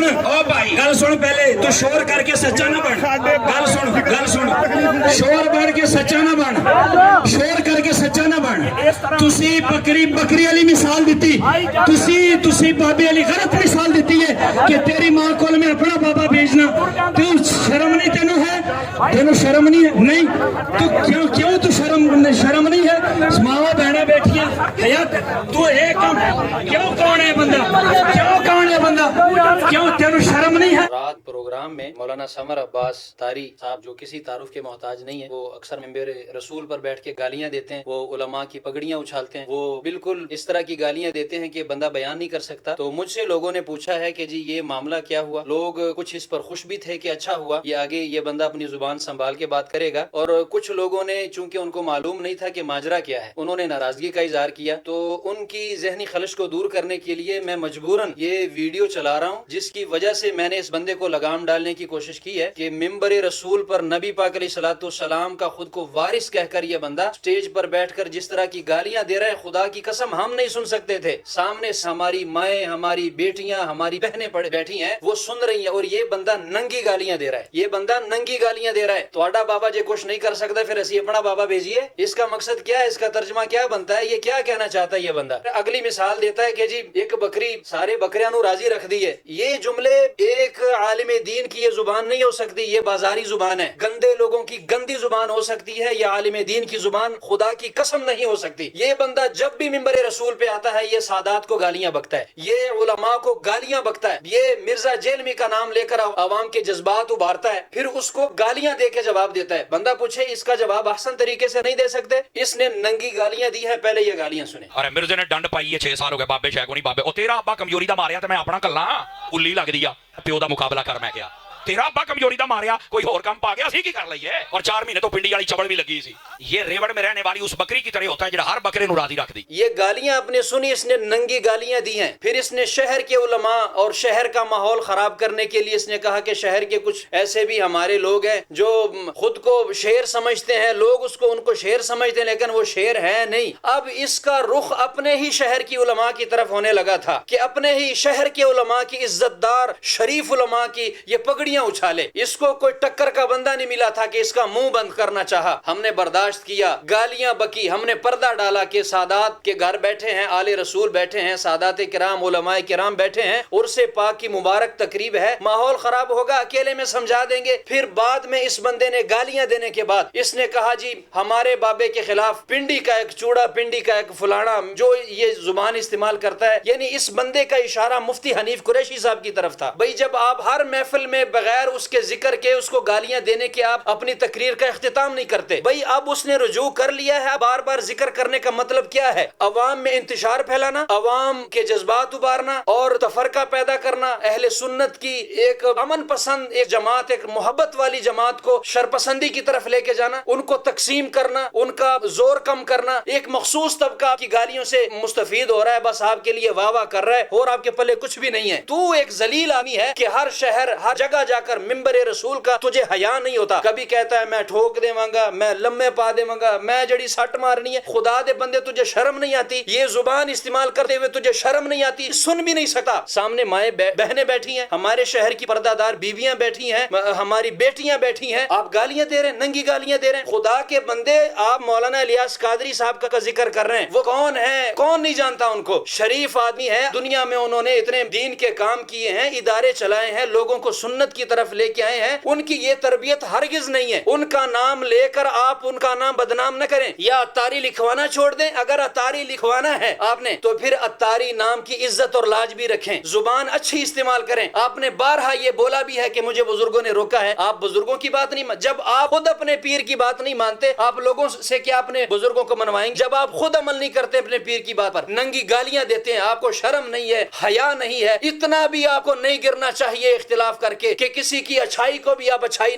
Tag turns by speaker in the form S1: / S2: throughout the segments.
S1: सुन ओ भाई गल सुन पहले तू शोर करके सच्चा ना बन गल सुन शोर बढ़ के सच्चा ना बन शोर करके सच्चा ना बन तुसी बकरी वाली मिसाल दी तुसी बाबे वाली गलत मिसाल दी है कि तेरी मां को मैं अपना बाबा भेजना तू शर्म नहीं तेनू शर्म नहीं है नहीं तू क्यों तू शर्म नहीं है मावा बहना बैठिया हयात तू एक क्यों कौन है बंदा क्यों तेनू शर्म नहीं है।
S2: रात प्रोग्राम में मौलाना समर अब्बास तारी साहब जो किसी तारुफ के मोहताज नहीं है, वो अक्सर मिंबर रसूल पर बैठ के गालियां देते हैं, वो उलमा की पगड़ियां उछालते हैं, वो बिल्कुल इस तरह की गालियां देते हैं कि बंदा बयान नहीं कर सकता। तो मुझसे लोगों ने पूछा है कि जी ये मामला क्या हुआ। लोग कुछ इस पर खुश भी थे कि अच्छा हुआ ये आगे ये बंदा अपनी जुबान संभाल के बात करेगा, और कुछ लोगों ने चूंकि उनको मालूम नहीं था कि माजरा क्या है, उन्होंने नाराजगी का इजहार किया। तो उनकी जहनी खलश को दूर करने के लिए मैं मजबूरन ये वीडियो चला रहा हूँ, जिसकी वजह से मैंने इस बंदे को लगाम डालने की कोशिश की है कि मिंबर रसूल पर नबी पाक अलैहिस्सलाम का खुद को वारिस कहकर ये बंदा स्टेज पर बैठकर जिस तरह की गालियां दे रहा है, खुदा की कसम हम नहीं सुन सकते थे। सामने हमारी माएं, हमारी बेटियां, हमारी बहनें बैठी हैं, वो सुन रही हैं, और ये बंदा नंगी गालियां दे रहा है, ये बंदा नंगी गालियां दे रहा है। तो बाबा जे कुछ नहीं कर सकता फिर असी अपना बाबा भेजिए। इसका मकसद क्या है, इसका तर्जमा क्या बनता है, ये क्या कहना चाहता है ये बंदा। अगली मिसाल देता है कि जी एक बकरी सारे बकरियां नु राजी रख दी है। ये जुमले एक आलिम दीन की ये जुबान नहीं हो सकती, ये बाजारी जुबान है, गंदे लोगों की गंदी जुबान हो सकती है, ये आलिम दीन की जुबान खुदा की कसम नहीं हो सकती। ये बंदा जब भी मिंबर रसूल पे आता है ये सादात को गालियां बकता है, ये उलमा को गालियां बकता है, ये मिर्जा जेलमी का नाम लेकर आवाम के जज्बात उभारता है, फिर उसको गालियां दे के जवाब देता है। बंदा पूछे इसका जवाब आसान तरीके से नहीं दे सकते, इसने नंगी गालियां दी है। पहले ये गालियां सुने।
S3: अरे मिर्जे ने डंड पाई है 6 साल हो गए बाबे शैको नहीं बाबे, ओ तेरा अब्बा कमजोरी दा मारिया ते मैं अपना कल्ला उल्ली लगदी आ प्यो दा मुकाबला कर। मैं क्या तेरा अब्बा कमजोरी दा मारिया कोई और काम पा गया सी की कर लईए। और 4 महीने तो पिंडी वाली चबड़ भी लगी सी। ये रेवड़ में रहने वाली उस बकरी की तरह होता है जो हर बकरे नु राजी रख दी।
S2: ये गालियां आपने सुनी, इसने नंगी गालियां दी हैं। फिर इसने शहर के उलमा और शहर का माहौल खराब करने के लिए इसने कहा कि शहर के कुछ ऐसे भी हमारे लोग हैं जो खुद को शेर समझते हैं, लोग उनको शेर समझते हैं लेकिन वो शेर है नहीं। अब इसका रुख अपने ही शहर की उलमा की तरफ होने लगा था कि अपने ही शहर के उलमा की इज्जतदार शरीफ उलमा की ये पगड़ी उछाले। इसको कोई टक्कर का बंदा नहीं मिला था कि इसका मुंह बंद करना चाहा। हमने बर्दाश्त किया, गालियां बकी, हमने पर्दा डाला कि सादात के घर बैठे हैं, आले रसूल बैठे हैं, सादात किराम उलमाए किराम बैठे हैं, उर्से पाक की मुबारक तकरीब है, माहौल खराब होगा, अकेले में समझा देंगे। फिर बाद में इस बंदे ने गालियां देने के बाद इसने कहा जी हमारे बाबे के खिलाफ पिंडी का एक चूड़ा, पिंडी का एक फुलाना, जो ये जुबान इस्तेमाल करता है। यानी इस बंदे का इशारा मुफ्ती हनीफ कुरैशी साहब की तरफ था। भाई जब आप हर महफिल में बगैर उसके जिक्र के उसको गालियां देने के आप अपनी तकरीर का इख्तिताम नहीं करते। भाई अब उसने रुजू कर लिया है, बार बार जिक्र करने का मतलब क्या है? अवाम में इंतशार फैलाना, अवाम के जज्बात उबारना और तफरका पैदा करना, अहले सुन्नत की एक अमन पसंद एक जमात, एक मोहब्बत वाली जमात को शरपसंदी की तरफ लेके जाना, उनको तकसीम करना, उनका जोर कम करना। एक मखसूस तबका की गालियों से मुस्तफीद हो रहा है, बस आपके लिए वाह वाह कर रहा है और आपके पल्ले कुछ भी नहीं है। तू एक जलील आदमी है कि हर शहर हर जगह जाकर मिंबर रसूल का तुझे हया नहीं होता। कभी कहता है मैं ठोक देवांगा, मैं लम्बे पा देवांगा, मैं जड़ी सट मारनी है। खुदा दे बंदे तुझे शर्म नहीं आती? ये जुबान इस्तेमाल करते हुए तुझे शर्म नहीं आती? सुन भी नहीं सकता। सामने माए बहनें बैठी हैं, हमारे शहर की पर्दादार बीवियां बैठी हैं, हमारी बेटियां बैठी हैं, आप गालियां दे रहे हैं, नंगी गालियां दे रहे हैं। खुदा के बंदे आप मौलाना इलियास कादरी साहब का जिक्र कर रहे हैं। वो कौन है? कौन नहीं जानता उनको? शरीफ आदमी है, दुनिया में उन्होंने इतने दीन के काम किए हैं, इदारे चलाए हैं, लोगों को सुन्नत की तरफ लेके आए हैं। उनकी ये तरबियत हरगिज नहीं है। उनका नाम लेकर आप उनका नाम बदनाम न करें या अत्तारी लिखवाना छोड़ दें। अगर अत्तारी लिखवाना है आपने तो फिर अत्तारी नाम की इज्जत और लाज भी रखें, जुबान अच्छी इस्तेमाल करें। आपने बारहा ये बोला भी है कि मुझे बुजुर्गों ने रोका है। आप बुजुर्गों की बात नहीं, जब आप खुद अपने पीर की बात नहीं मानते, आप लोगों से क्या अपने बुजुर्गों को मनवाएंगे? जब आप खुद अमल नहीं करते अपने पीर की बात पर, नंगी गालियां देते हैं, आपको शर्म नहीं है, हया नहीं है? इतना भी आपको नहीं गिरना चाहिए इख्तिलाफ करके कि किसी की अच्छाई को भी आप अच्छाई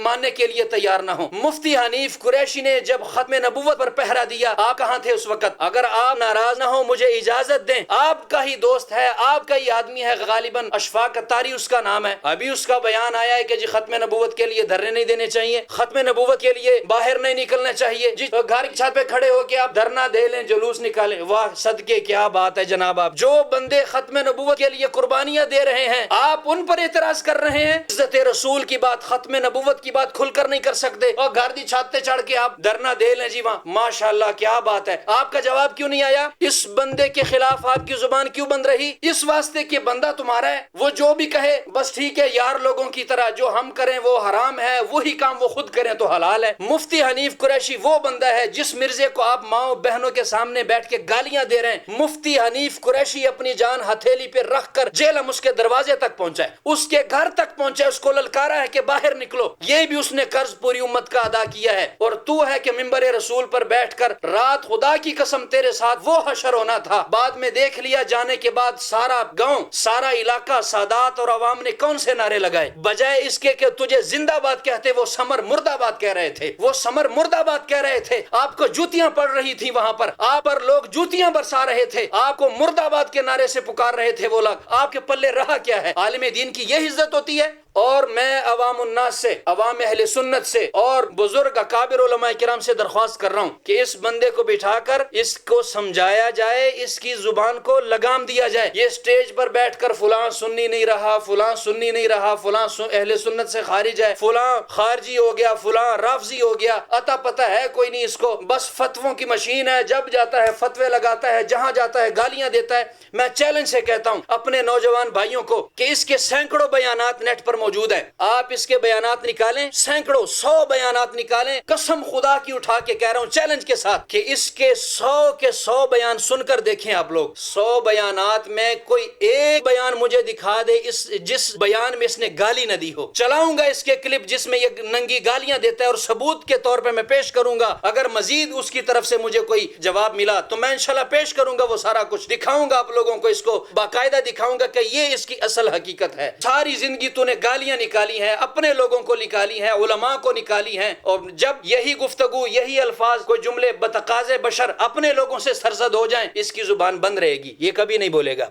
S2: मानने के लिए तैयार ना हो। मुफ्ती हनीफ कुरैशी ने जब खत्म नबूवत पर पहरा दिया, आप कहाँ थे उस वक्त? अगर आप नाराज ना हो, मुझे इजाजत दें, आपका ही दोस्त है, आपका ही आदमी है, गालिबन अशफाक अत्तारी उसका नाम है, अभी उसका बयान आया है कि जी खत्म नबूवत के लिए धरने नहीं देने चाहिए, खत्म नबूवत के लिए बाहर नहीं निकलना चाहिए जी, तो घर की छत पे खड़े होके आप धरना दे लें, जुलूस निकालें। वाह सदके, क्या बात है जनाब। आप जो बंदे खत्म नबूवत के लिए कुर्बानियां दे रहे हैं, आप उन पर एतराज कर रहे हैं। इज्जत रसूल की बात, खत्म नबूवत की बात खुलकर नहीं कर सकते और घर की छत पे चढ़ के आप धरना दे लें जी। वहां माशाअल्लाह क्या बात है। आपका जवाब क्यों नहीं आया? इस बंदे के खिलाफ आपकी जुबान क्यों बंद रही? इस वास्ते कि बंदा तुम्हारा है, वो जो भी कहे बस ठीक है, यार लोगों की तरह जो हम करें वो हराम है, वही काम वो खुद करें तो हलाल है। मुफ्ती हनीफ कुरैशी वो बंदा है जिस मिर्जे को आप माओ बहनों के सामने बैठ के गालियां दे रहे हैं। मुफ्ती हनीफ कुरैशी अपनी जान हथेली पे रख कर जेलम उसके दरवाजे तक पहुंचा है, उसके घर तक पहुंचा है, उसको ललकारा है कि बाहर निकलो। ये भी उसने कर्ज पूरी उम्मत का अदा किया है। और तू है कि मिंबर रसूल पर बैठकर रात खुदा की कसम तेरे साथ वो हशर होना था। बाद में देख लिया, जाने के बाद सारा गांव, सारा इलाका, सादात और अवाम ने कौन से नारे लगाए? बजाय इसके कि तुझे जिंदाबाद कहते, वो समर मुर्दाबाद कह रहे थे, वो समर मुर्दाबाद कह रहे थे। आपको जूतियां पड़ रही थी वहां पर, आप पर लोग जूतियां बरसा रहे थे, आपको मुर्दाबाद के नारे से पुकार रहे थे वो लोग। आपके पल्ले रहा क्या है? आलिम दीन की यही इज्जत होती है। और मैं अवाम उन्नास से, अवाम अहले सुन्नत से और बुजुर्ग अकाबिर उलमाए किराम से दरख्वास्त कर रहा हूँ कि इस बंदे को बिठाकर इसको समझाया जाए, इसकी जुबान को लगाम दिया जाए। ये स्टेज पर बैठकर फुलां सुन्नी नहीं रहा, फुलां सुन्नी नहीं रहा, फुलां अहले सुन्नत से खारिज है, फुलां खारजी हो गया, फुलां राफजी हो गया, अता पता है कोई नहीं इसको, बस फतवों की मशीन है, जब जाता है फतवे लगाता है, जहां जाता है गालियां देता है। मैं चैलेंज से कहता हूं अपने नौजवान भाइयों को कि इसके सैकड़ों बयानात नेट पर मौजूद है, आप इसके बयानात निकालें, सैकड़ों 100 बयानात निकालें। कसम खुदा की उठा के कह रहा हूं चैलेंज के साथ कि इसके 100 के 100 बयान सुनकर देखें आप लोग। 100 बयानात में कोई एक बयान मुझे दिखा दे इस जिस बयान में इसने गाली न दी हो। चलाऊंगा इसके क्लिप जिसमें ये नंगी गालियां देता है और सबूत के तौर पे मैं पेश करूंगा। अगर मजीद उसकी तरफ से मुझे कोई जवाब मिला तो मैं इंशाल्लाह पेश करूंगा, वो सारा कुछ दिखाऊंगा आप लोगों को, इसको बाकायदा दिखाऊंगा कि ये इसकी असल हकीकत है। सारी जिंदगी तूने गालियां निकाली हैं, अपने लोगों को निकाली हैं, उलमा को निकाली हैं, और जब यही गुफ्तगू, यही अल्फाज, कोई जुमले बतकाज़े बशर अपने लोगों से सरजद हो जाएं, इसकी जुबान बंद रहेगी, ये कभी नहीं बोलेगा।